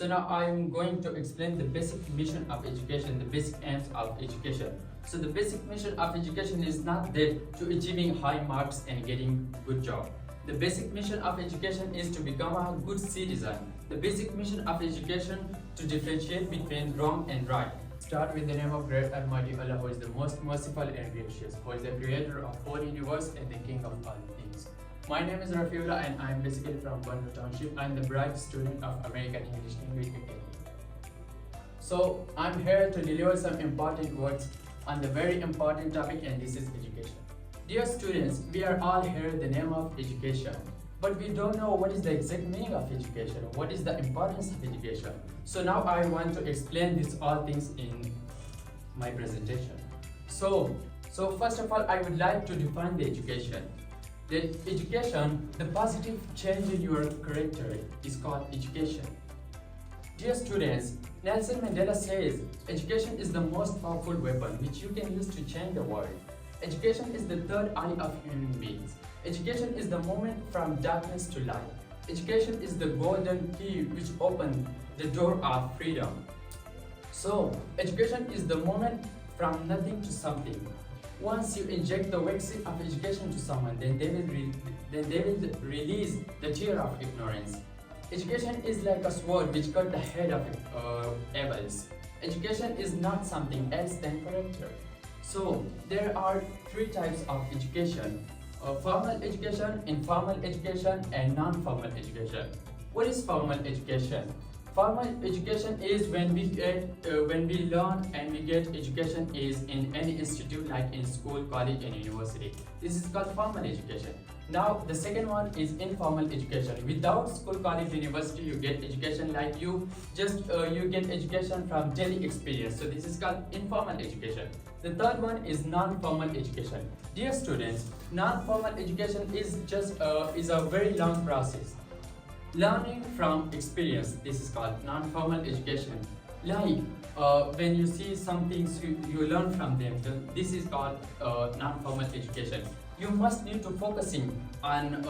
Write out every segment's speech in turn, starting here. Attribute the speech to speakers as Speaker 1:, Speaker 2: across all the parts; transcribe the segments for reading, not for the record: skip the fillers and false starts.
Speaker 1: So now I'm going to explain the basic mission of education, the basic aims of education. So the basic mission of education is not that to achieving high marks and getting good job. The basic mission of education is to become a good citizen. The basic mission of education to differentiate between wrong and right. Start with the name of great Almighty Allah, who is the most merciful and gracious, who is the creator of whole universe and the king of all things. My name is Fowara and I am basically from Bannu Township. I am the bright student of American English Language Academy. So I'm here to deliver some important words on the very important topic, and this is education. Dear students, we are all here in the name of education, but we don't know what is the exact meaning of education, what is the importance of education. So now I want to explain these all things in my presentation. So first of all, I would like to define the education. The education, the positive change in your character is called education. Dear students, Nelson Mandela says, education is the most powerful weapon which you can use to change the world. Education is the third eye of human beings. Education is the moment from darkness to light. Education is the golden key which opens the door of freedom. So, education is the moment from nothing to something. Once you inject the vaccine of education to someone, then they will release the tear of ignorance. Education is like a sword which cut the head of evils. Education is not something else than character. So there are three types of education: formal education, informal education, and non-formal education. What is formal education? Formal education is when we learn and we get education is in any institute like in school, college, and university. This is called formal education. Now the second one is informal education. Without school, college, university, you get education like you get education from daily experience. So this is called informal education. The third one is non-formal education. Dear students, non-formal education is a very long process. Learning from experience, this is called non-formal education. Like when you see some things, you learn from them. This is called non-formal education. You must need to focusing on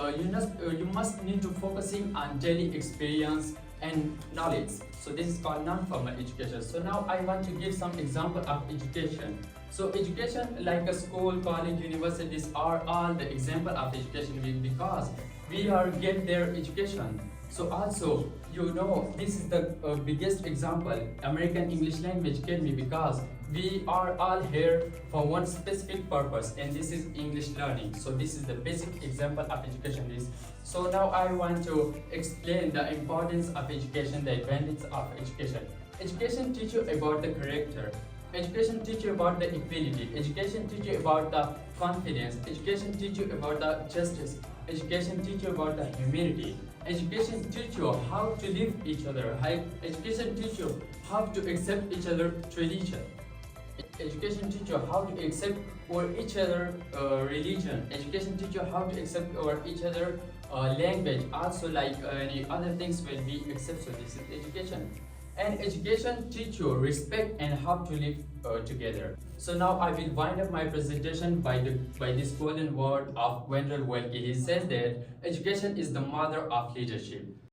Speaker 1: daily experience and knowledge. So this is called non-formal education. So now I want to give some example of education. So education like a school, college, university, these are all the example of education because we are get their education. So also, you know, this is the biggest example, American English Language Academy, because we are all here for one specific purpose, and this is English learning. So this is the basic example of education. So now I want to explain the importance of education, the advantage of education. Education teach you about the character. Education teach you about the equality. Education teach you about the confidence. Education teach you about the justice. Education teach you about the humility. Education teach you how to live each other. Education teach you how to accept each other tradition. Education teach you how to accept or each other religion. Education teach you how to accept or each other language. Also like any other things will be accept. So this is education. And education teach you respect and how to live together. So now I will wind up my presentation by this golden word of Wendell Willkie. He says that education is the mother of leadership.